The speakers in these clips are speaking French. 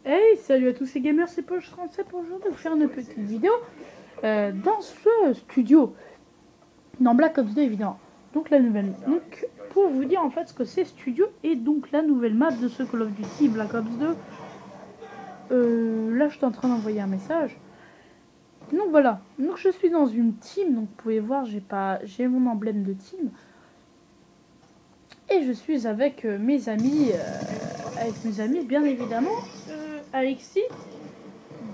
Hey, salut à tous ces gamers, c'est Poche37 pour aujourd'hui vous faire une petite vidéo dans ce studio, dans Black Ops 2 évidemment. Donc la nouvelle, donc pour vous dire en fait ce que c'est studio et donc la nouvelle map de ce Call of Duty Black Ops 2. Là je suis en train d'envoyer un message. Donc voilà, donc je suis dans une team, donc vous pouvez voir j'ai mon emblème de team. Et je suis avec mes amis bien évidemment, Alexis,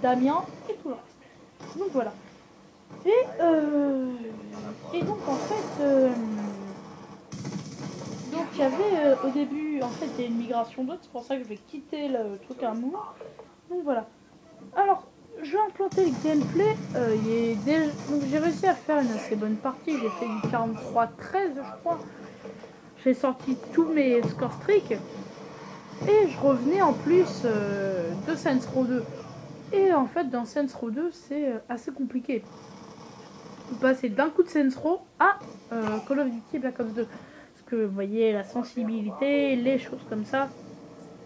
Damien et tout le reste. Donc voilà. Et donc en fait, donc il y avait au début, en fait il y a une migration d'autres, c'est pour ça que je vais quitter le truc à un moment. Donc voilà. Alors, je vais implanter le gameplay. Donc j'ai réussi à faire une assez bonne partie, j'ai fait du 43-13 je crois. J'ai sorti tous mes score streaks. Et je revenais en plus de Saints Row 2. Et en fait dans Saints Row 2 c'est assez compliqué. Vous passez d'un coup de Saints Row à Call of Duty Black Ops 2. Parce que vous voyez la sensibilité, les choses comme ça,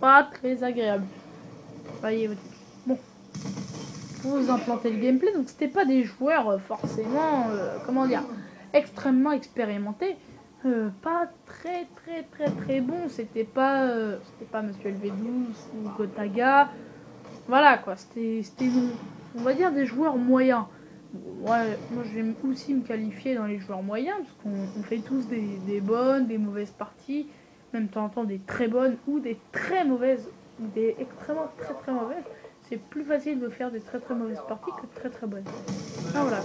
pas très agréable. Voyez, bon, pour vous implanter le gameplay, donc c'était pas des joueurs forcément, comment dire, extrêmement expérimentés. Pas très bon, c'était pas Monsieur LV12 ou Gotaga. Voilà quoi, c'était on va dire des joueurs moyens. Ouais, moi je vais aussi me qualifier dans les joueurs moyens parce qu'on fait tous des bonnes, des mauvaises parties, même de temps en temps des très bonnes ou des très mauvaises, ou des extrêmement très mauvaises. C'est plus facile de faire des très mauvaises parties que de très bonnes. Ah voilà.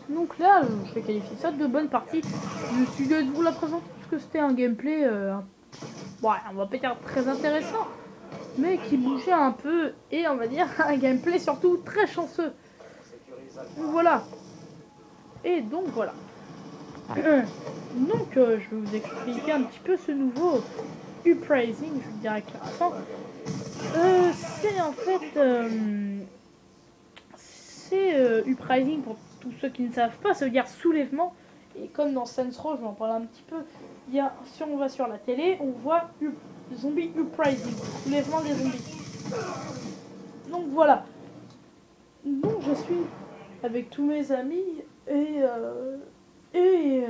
Donc là, je vais qualifier ça de bonne partie. Je suis de vous la présenter parce que c'était un gameplay, ouais, on va pas dire très intéressant, mais qui bougeait un peu et on va dire un gameplay surtout très chanceux. Voilà. Et donc voilà. Donc je vais vous expliquer un petit peu ce nouveau Uprising, je vous dirais avec l'accent. C'est en fait c'est Uprising pour tous ceux qui ne savent pas, ça veut dire soulèvement. Et comme dans Saints Row, je vais en parler un petit peu. Il y a, si on va sur la télé, on voit Zombie Uprising, soulèvement des zombies. Donc voilà. Donc je suis avec tous mes amis et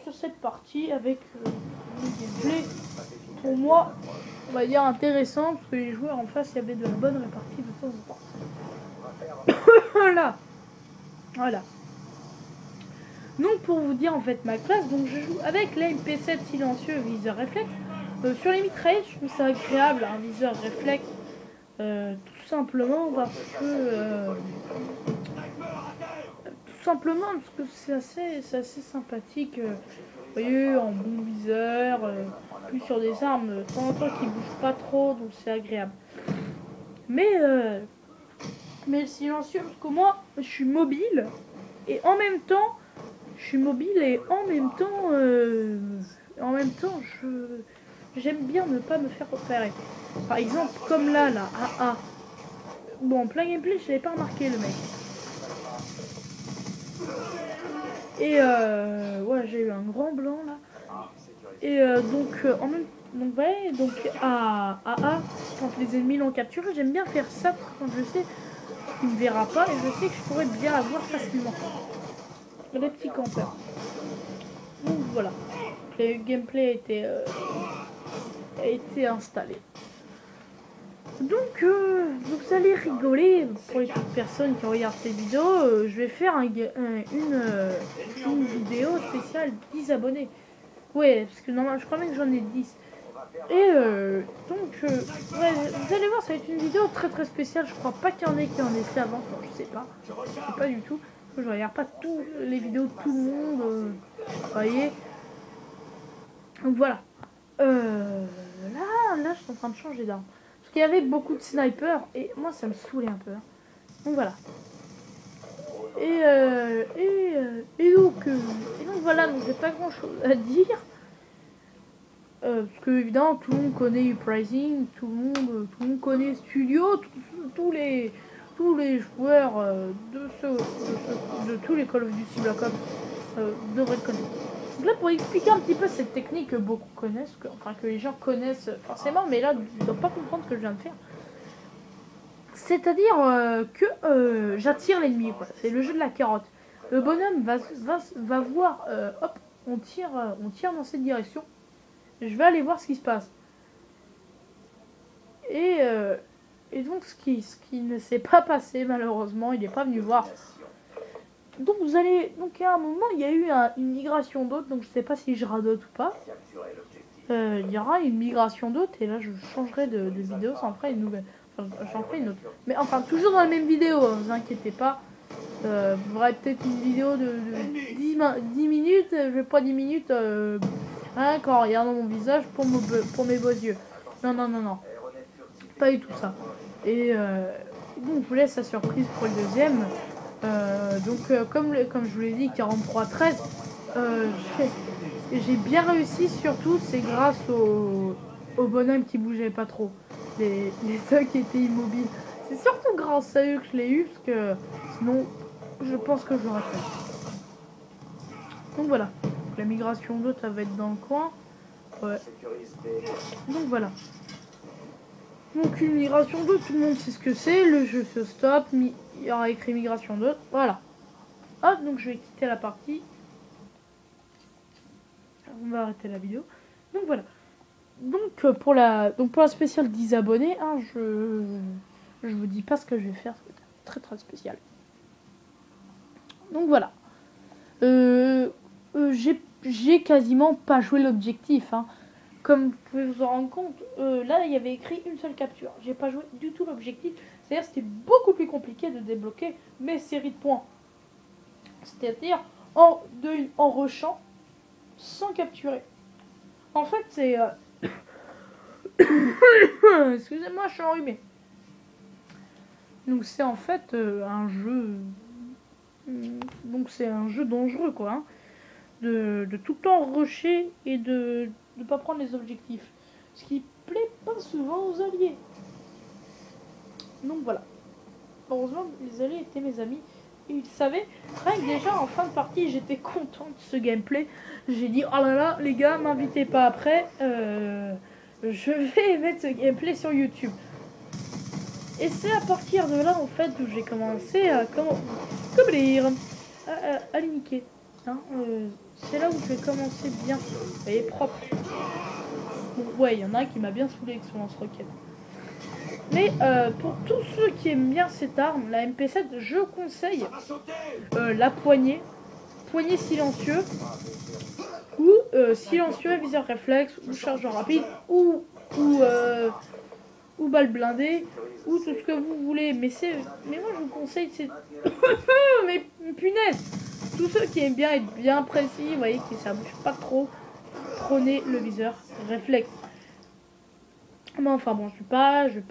sur cette partie avec le gameplay pour moi on va dire intéressant parce que les joueurs en face il y avait de la bonne répartie de temps en temps. Voilà. Donc pour vous dire en fait ma classe, donc je joue avec la MP7 silencieux viseur réflexe. Sur les mitraillettes je trouve ça agréable un viseur réflexe, tout simplement parce que c'est assez sympathique. Vous voyez, en bon viseur, plus sur des armes de temps en temps qui bougent pas trop, donc c'est agréable. Mais le silencieux, parce que moi, je suis mobile et en même temps, j'aime bien ne pas me faire repérer. Par exemple, comme là, AA. Bon, en plein gameplay, je l'avais pas remarqué le mec. Et ouais, j'ai eu un grand blanc là. Et donc à AA, quand les ennemis l'ont capturé, j'aime bien faire ça quand je sais qu'il ne verra pas et je sais que je pourrais bien l'avoir facilement. Les petits campeurs. Donc voilà, le gameplay a été installé. Donc vous allez rigoler pour les petites personnes qui regardent ces vidéos. Je vais faire une vidéo spéciale 10 abonnés. Ouais, parce que normalement je crois même que j'en ai 10. Et donc ouais, vous allez voir, ça va être une vidéo très spéciale. Je crois pas qu'il y en ait qui en ait fait avant. Enfin, je sais pas du tout. Je regarde pas toutes les vidéos de tout le monde. Vous voyez. Donc voilà. Là, je suis en train de changer d'arme. Parce qu'il y avait beaucoup de snipers et moi ça me saoulait un peu. Donc voilà. Et donc voilà, donc j'ai pas grand chose à dire. Parce que évidemment tout le monde connaît Uprising, tout le monde connaît Studio, tous les joueurs de tous les Call of Duty Black Ops devraient le connaître. Donc là, pour expliquer un petit peu cette technique que beaucoup connaissent, que les gens connaissent forcément, mais là, ils ne doivent pas comprendre ce que je viens de faire. C'est-à-dire que j'attire l'ennemi, quoi. C'est le jeu de la carotte. Le bonhomme va voir, hop, on tire dans cette direction. Je vais aller voir ce qui se passe. Et donc, ce qui ne s'est pas passé, malheureusement, il n'est pas venu voir. Donc, à un moment, il y a eu une migration d'hôtes, donc je ne sais pas si je radote ou pas. Il y aura une migration d'hôtes, et là, je changerai de vidéo, ça en fera une nouvelle. Enfin, j'en ferai une autre. Mais enfin, toujours dans la même vidéo, ne vous inquiétez pas. Vous verrez peut-être une vidéo de 10 minutes, je vais pas 10 minutes, rien qu'en regardant mon visage pour mes beaux yeux. Non, non, non, non. Pas du tout ça. Et bon, je vous laisse la surprise pour le deuxième. Comme je vous l'ai dit, 43-13, j'ai bien réussi, surtout c'est grâce au bonhomme qui bougeait pas trop. Les œufs qui étaient immobiles. C'est surtout grâce à eux que je l'ai eu, parce que sinon, je pense que je l'aurais fait. Donc voilà. La migration d'eau, ça va être dans le coin. Ouais. Donc voilà. Donc une migration d'eau, tout le monde sait ce que c'est. Le jeu se stoppe. Il y aura écrit migration d'eau. Voilà. Hop, donc je vais quitter la partie. On va arrêter la vidéo. Donc voilà. Donc pour la spéciale 10 abonnés, hein, je vous dis pas ce que je vais faire, c'est très très spécial. Donc voilà. J'ai quasiment pas joué l'objectif. Hein. Comme vous pouvez vous en rendre compte, là il y avait écrit une seule capture. J'ai pas joué du tout l'objectif. C'est-à-dire c'était beaucoup plus compliqué de débloquer mes séries de points. C'est-à-dire en rushant sans capturer. En fait c'est... Excusez-moi, je suis enrhumé. Donc c'est en fait un jeu... Donc c'est un jeu dangereux quoi. Hein. De tout le temps rusher et de ne pas prendre les objectifs. Ce qui plaît pas souvent aux alliés. Donc voilà. Heureusement les alliés étaient mes amis. Et ils savaient. Rien que déjà en fin de partie j'étais content de ce gameplay. J'ai dit oh là là les gars m'invitez pas après. Je vais mettre ce gameplay sur YouTube. Et c'est à partir de là en fait où j'ai commencé à à les niquer. Hein, c'est là où je vais commencer bien. Elle est propre. Bon, ouais, il y en a un qui m'a bien saoulé avec son lance-roquette. Mais pour tous ceux qui aiment bien cette arme, la MP7, je conseille la poignée. Poignée silencieux. Ou silencieux, viseur réflexe, ou chargeur rapide, ou balle blindée, ou tout ce que vous voulez. Mais moi je vous conseille, c'est... mais punaise! Tous ceux qui aiment bien être bien précis, vous voyez, que ça bouge pas trop, prenez le viseur réflexe. Mais enfin bon, je vais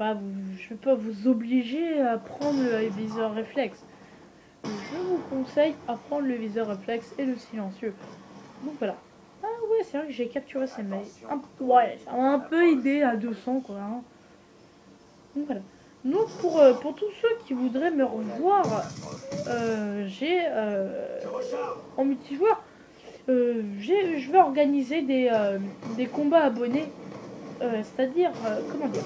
pas vous obliger à prendre le viseur réflexe. Je vous conseille à prendre le viseur réflexe et le silencieux. Donc voilà. Ah ouais, c'est vrai que j'ai capturé ces mails. Ouais, ça m'a un peu aidé à 200 quoi. Hein. Donc voilà. Donc pour tous ceux qui voudraient me revoir, j'ai en multijoueur, je vais organiser des combats abonnés, c'est-à-dire comment dire,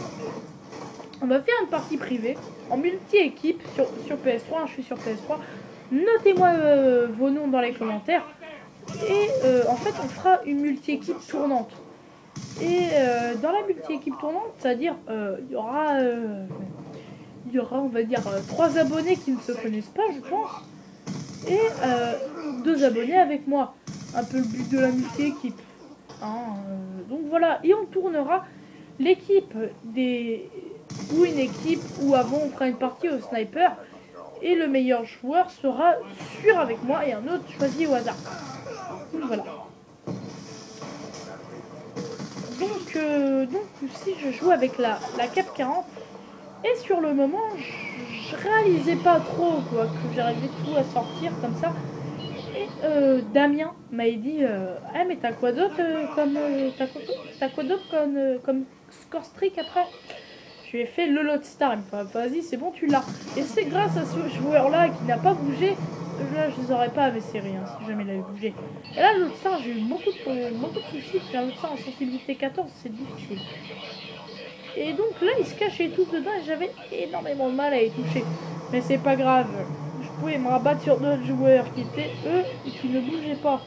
on va faire une partie privée en multi-équipe sur PS3. Hein, je suis sur PS3. Notez-moi vos noms dans les commentaires et en fait on fera une multi-équipe tournante. Et dans la multi-équipe tournante, c'est-à-dire il y aura on va dire 3 abonnés qui ne se connaissent pas je pense et 2 abonnés avec moi, un peu le but de la multi-équipe hein, donc voilà, et on tournera l'équipe ou une équipe où avant on fera une partie au sniper et le meilleur joueur sera sûr avec moi et un autre choisi au hasard. Donc voilà. Donc si je joue avec la Cap 40 et sur le moment je réalisais pas trop quoi, que j'arrivais tout à sortir comme ça et Damien m'a dit ah mais t'as quoi d'autre comme score streak après. Je lui ai fait le lot star, il me fait vas-y c'est bon tu l'as, et c'est grâce à ce joueur là qui n'a pas bougé là, je les aurais pas mes séries, hein, si jamais il avait bougé. Et là, l'autre star, j'ai eu beaucoup de soucis. Faire l'autre star en sensibilité 14, c'est difficile. Et donc là, il se cachait tout dedans et j'avais énormément de mal à y toucher. Mais c'est pas grave. Je pouvais me rabattre sur d'autres joueurs qui étaient eux et qui ne bougeaient pas.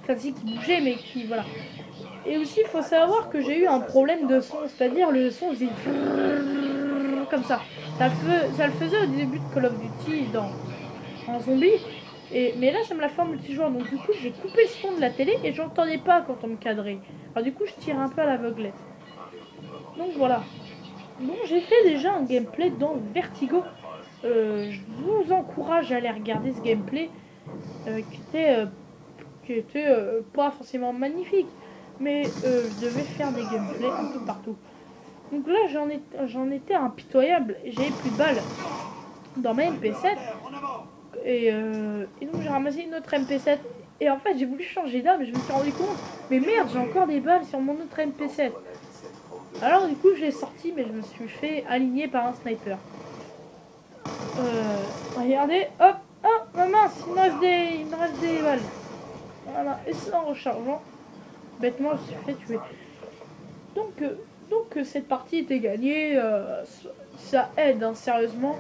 Enfin, si, qui bougeaient, mais qui. Voilà. Et aussi, il faut savoir que j'ai eu un problème de son. C'est-à-dire, le son faisait. Comme ça. Ça le faisait au début de Call of Duty en zombie. Mais là, ça me l'a fait en multijoueur. Donc, du coup, j'ai coupé le son de la télé et j'entendais pas quand on me cadrait. Alors, du coup, je tire un peu à l'aveuglette. Donc voilà. Bon, j'ai fait déjà un gameplay dans Vertigo. Je vous encourage à aller regarder ce gameplay qui était pas forcément magnifique. Mais je devais faire des gameplays un peu partout. Donc là, j'en étais impitoyable. J'avais plus de balles dans ma MP7. Et donc j'ai ramassé une autre MP7. Et en fait, j'ai voulu changer d'arme, mais je me suis rendu compte. Mais merde, j'ai encore des balles sur mon autre MP7. Alors du coup je l'ai sorti mais je me suis fait aligner par un sniper. Regardez, hop, hop, mince, il me reste des balles. Voilà, et c'est en rechargeant. Bêtement je me suis fait tuer. Donc cette partie était gagnée, ça aide hein, sérieusement.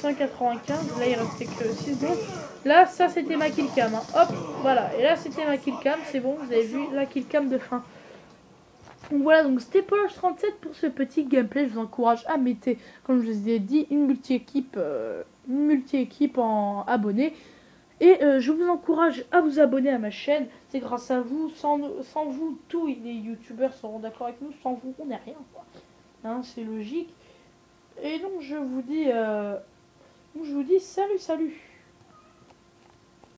195, là il restait que 6 secondes. Là ça c'était ma killcam, hein. Hop, voilà, et là c'était ma killcam, c'est bon, vous avez vu la killcam de fin. Donc voilà, donc c'était Porsche 37 pour ce petit gameplay. Je vous encourage à mettre, comme je vous ai dit, une multi-équipe en abonnés. Et je vous encourage à vous abonner à ma chaîne. C'est grâce à vous. Sans vous, tous les youtubeurs seront d'accord avec nous. Sans vous, on n'est rien. Hein, c'est logique. Et donc je vous dis salut.